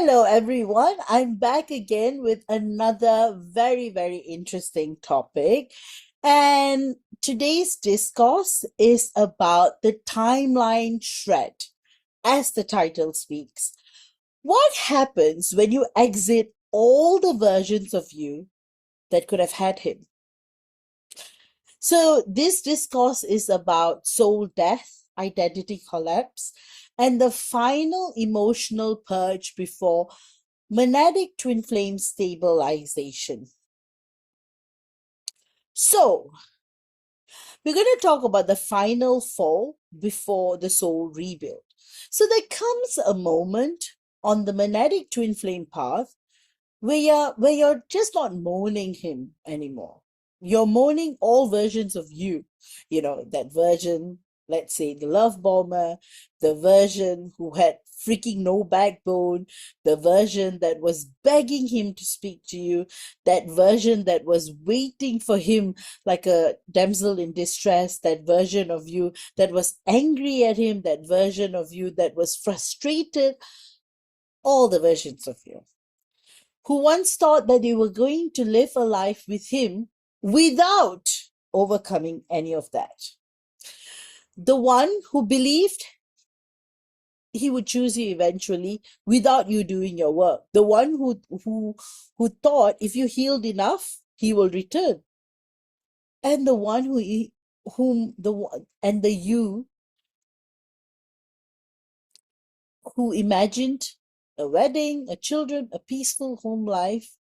Hello, everyone. I'm back again with another very interesting topic. And today's discourse is about the timeline shred, as the title speaks. What happens when you exit all the versions of you that could have had him? So, this discourse is about soul death, identity collapse, and the final emotional purge before Monadic twin flame stabilization. So, we're going to talk about the final fall before the soul rebuild. So, there comes a moment on the Monadic twin flame path where you're just not mourning him anymore. You're mourning all versions of you. You know, that version, let's say the love bomber, the version who had freaking no backbone, the version that was begging him to speak to you, that version that was waiting for him like a damsel in distress, that version of you that was angry at him, that version of you that was frustrated, all the versions of you who once thought that they were going to live a life with him without overcoming any of that. The one who believed he would choose you eventually without you doing your work. The one who thought if you healed enough, he will return. And the one and the you who imagined a wedding, a children, a peaceful home life,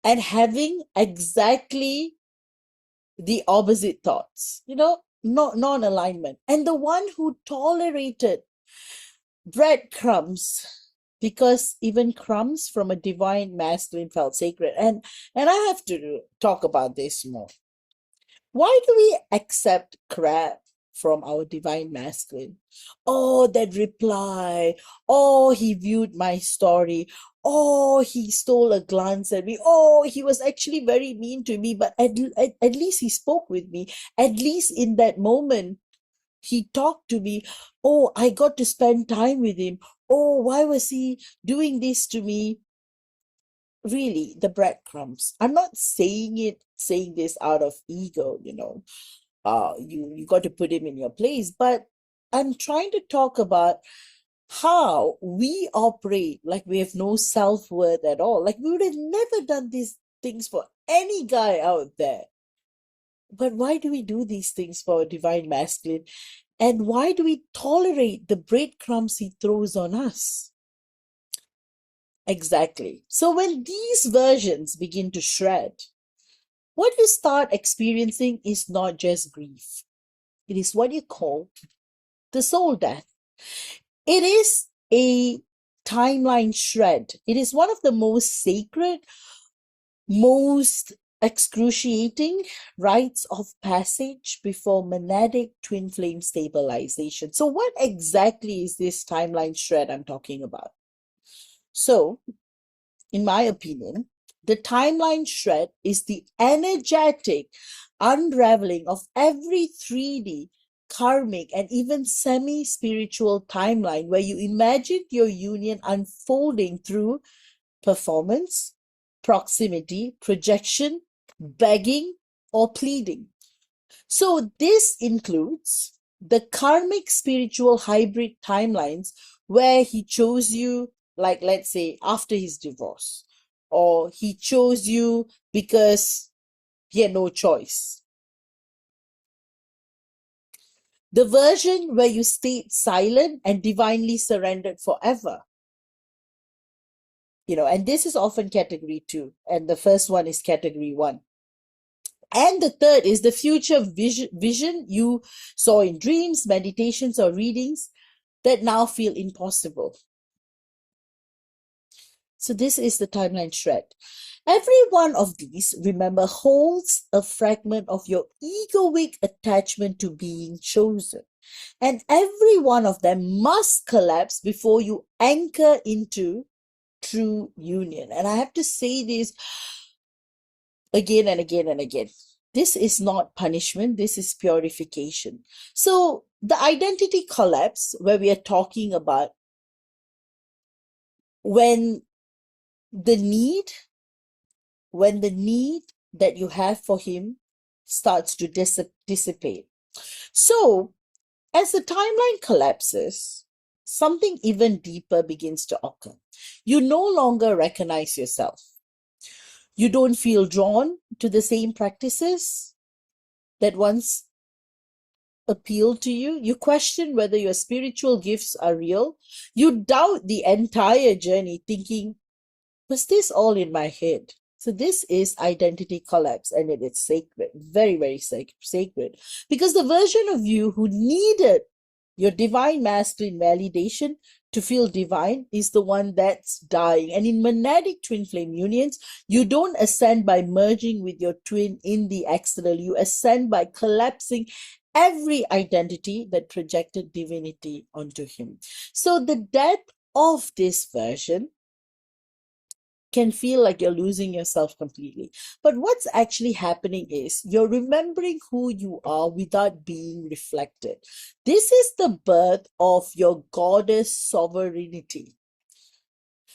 and having exactly the opposite thoughts, non-alignment. And the one who tolerated breadcrumbs, because even crumbs from a divine masculine felt sacred. And I have to talk about this more. Why do we accept crap from our divine masculine? Oh, that reply. Oh, he viewed my story. Oh, he stole a glance at me. Oh, he was actually very mean to me, but at least he spoke with me. At least in that moment, he talked to me. Oh, I got to spend time with him. Oh, why was he doing this to me? Really, the breadcrumbs. I'm not saying this out of ego, you got to put him in your place, but I'm trying to talk about how we operate like we have no self-worth at all. Like we would have never done these things for any guy out there. But why do we do these things for a divine masculine? And why do we tolerate the breadcrumbs he throws on us? Exactly. So when these versions begin to shred, what you start experiencing is not just grief. It is what you call the soul death. It is a timeline shred. It is one of the most sacred, most excruciating rites of passage before monadic twin flame stabilization. So what exactly is this timeline shred I'm talking about? So, in my opinion, the timeline shred is the energetic unraveling of every 3D, karmic, and even semi-spiritual timeline where you imagine your union unfolding through performance, proximity, projection, begging, or pleading. So this includes the karmic spiritual hybrid timelines where he chose you, like let's say after his divorce, or he chose you because he had no choice. The version where you stayed silent and divinely surrendered forever. And this is often category 2, and the first one is category 1. And the third is the future vision you saw in dreams, meditations, or readings that now feel impossible. So this is the timeline shred. Every one of these, remember, holds a fragment of your egoic attachment to being chosen. And every one of them must collapse before you anchor into true union. And I have to say this again and again and again. This is not punishment, this is purification. So the identity collapse, where we are talking about when the need, when the need that you have for him starts to dissipate. So, as the timeline collapses, something even deeper begins to occur. You no longer recognize yourself. You don't feel drawn to the same practices that once appealed to you. You question whether your spiritual gifts are real. You doubt the entire journey, thinking, was this all in my head? So this is identity collapse, and it is sacred, very, very sacred, because the version of you who needed your divine masculine validation to feel divine is the one that's dying. And in monadic twin flame unions, you don't ascend by merging with your twin in the external. You ascend by collapsing every identity that projected divinity onto him. So the death of this version can feel like you're losing yourself completely. But what's actually happening is you're remembering who you are without being reflected. This is the birth of your goddess sovereignty.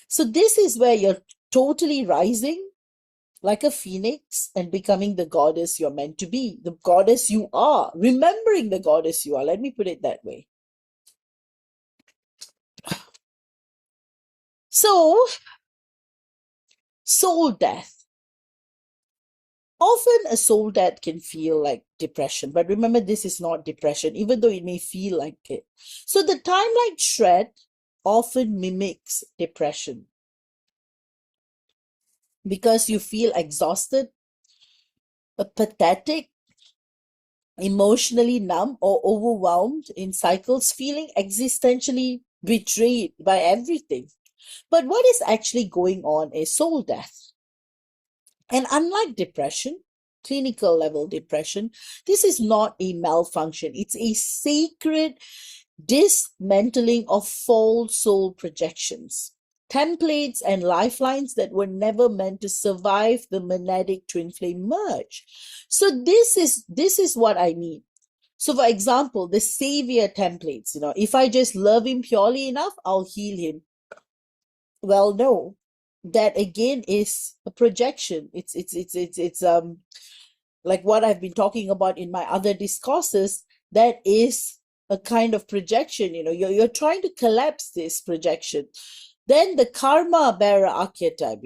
So this is where you're totally rising like a phoenix and becoming the goddess you're meant to be, the goddess you are, remembering the goddess you are. Let me put it that way. So, soul death. Often a soul death can feel like depression, but remember, this is not depression, even though it may feel like it. So the timeline shred often mimics depression because you feel exhausted, pathetic, emotionally numb, or overwhelmed in cycles, feeling existentially betrayed by everything. But what is actually going on is soul death. And unlike depression, clinical level depression, this is not a malfunction. It's a sacred dismantling of false soul projections, templates and lifelines that were never meant to survive the monadic twin flame merge. So this is what I mean. So for example, the savior templates, if I just love him purely enough, I'll heal him. Well, no, that again is a projection. It's like what I've been talking about in my other discourses. That is a kind of projection. You're trying to collapse this projection. Then the karma bearer archetype,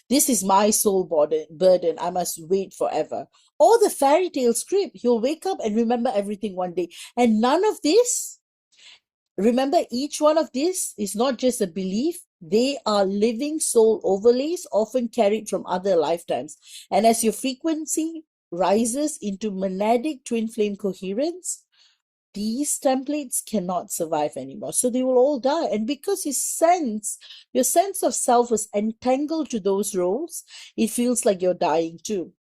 this is my soul burden. I must wait forever. Or the fairy tale script, you'll wake up and remember everything one day. And none of this, remember, each one of this is not just a belief. They are living soul overlays, often carried from other lifetimes. And as your frequency rises into monadic twin flame coherence, these templates cannot survive anymore. So they will all die. And because your sense of self was entangled to those roles, it feels like you're dying too.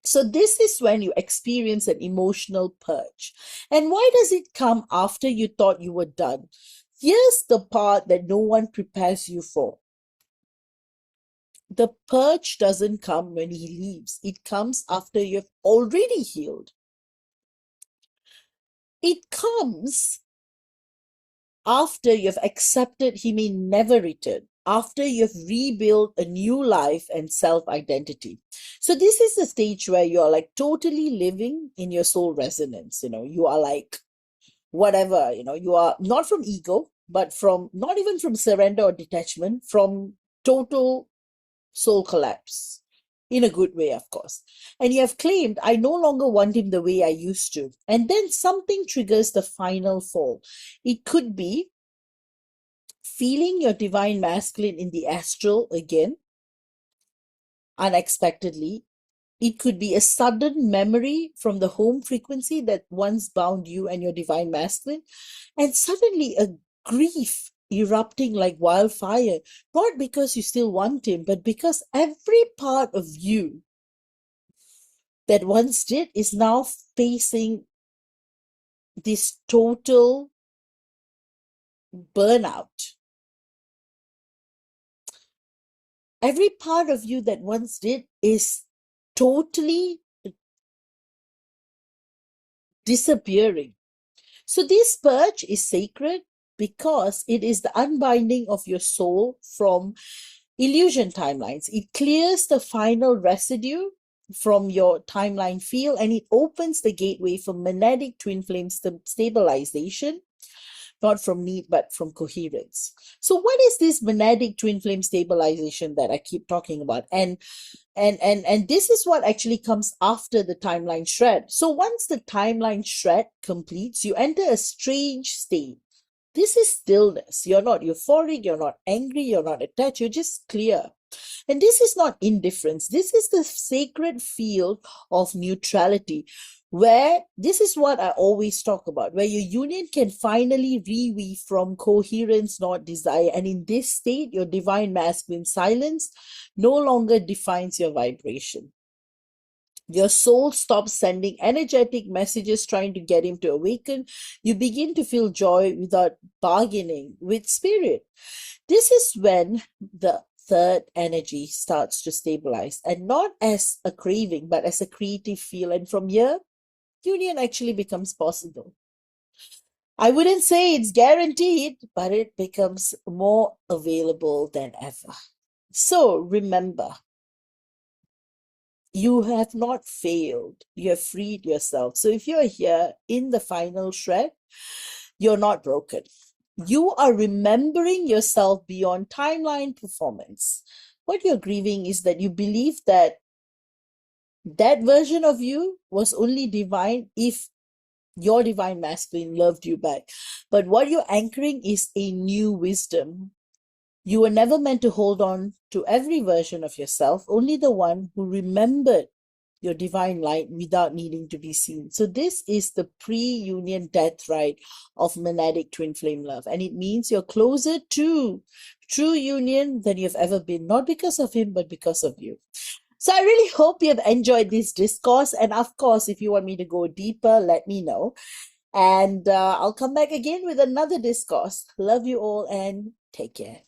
So this is when you experience an emotional purge. And why does it come after you thought you were done? Here's the part that no one prepares you for. The purge doesn't come when he leaves. It comes after you've already healed. It comes after you've accepted he may never return, after you've rebuilt a new life and self-identity. So this is the stage where you're like totally living in your soul resonance. You are like whatever, you are not from ego, but from not even from surrender or detachment, from total soul collapse. In a good way, of course. And you have claimed, I no longer want him the way I used to. And then something triggers the final fall. It could be feeling your divine masculine in the astral again, unexpectedly. It could be a sudden memory from the home frequency that once bound you and your divine masculine, and suddenly a grief erupting like wildfire, not because you still want him, but because every part of you that once did is now facing this total burnout. Every part of you that once did is totally disappearing. So this purge is sacred because it is the unbinding of your soul from illusion timelines. It clears the final residue from your timeline field, and it opens the gateway for monadic twin flame stabilization, not from need but from coherence. So what is this monadic twin flame stabilization that I keep talking about? And this is what actually comes after the timeline shred. So once the timeline shred completes, you enter a strange state. This is stillness. You're not euphoric, you're not angry, you're not attached, you're just clear. And this is not indifference. This is the sacred field of neutrality, where this is what I always talk about, where your union can finally reweave from coherence, not desire. And in this state, your divine masculine silence no longer defines your vibration. Your soul stops sending energetic messages trying to get him to awaken. You begin to feel joy without bargaining with spirit. This is when the third energy starts to stabilize, and not as a craving, but as a creative feel. And from here, union actually becomes possible. I wouldn't say it's guaranteed, but it becomes more available than ever. So remember, you have not failed. You have freed yourself. So if you're here in the final shred, you're not broken. You are remembering yourself beyond timeline performance. What you're grieving is that you believe that that version of you was only divine if your divine masculine loved you back. But what you're anchoring is a new wisdom. You were never meant to hold on to every version of yourself, only the one who remembered your divine light without needing to be seen. So this is the pre-union death rite of monadic twin flame love. And it means you're closer to true union than you've ever been, not because of him, but because of you. So I really hope you have enjoyed this discourse. And of course, if you want me to go deeper, let me know. And I'll come back again with another discourse. Love you all and take care.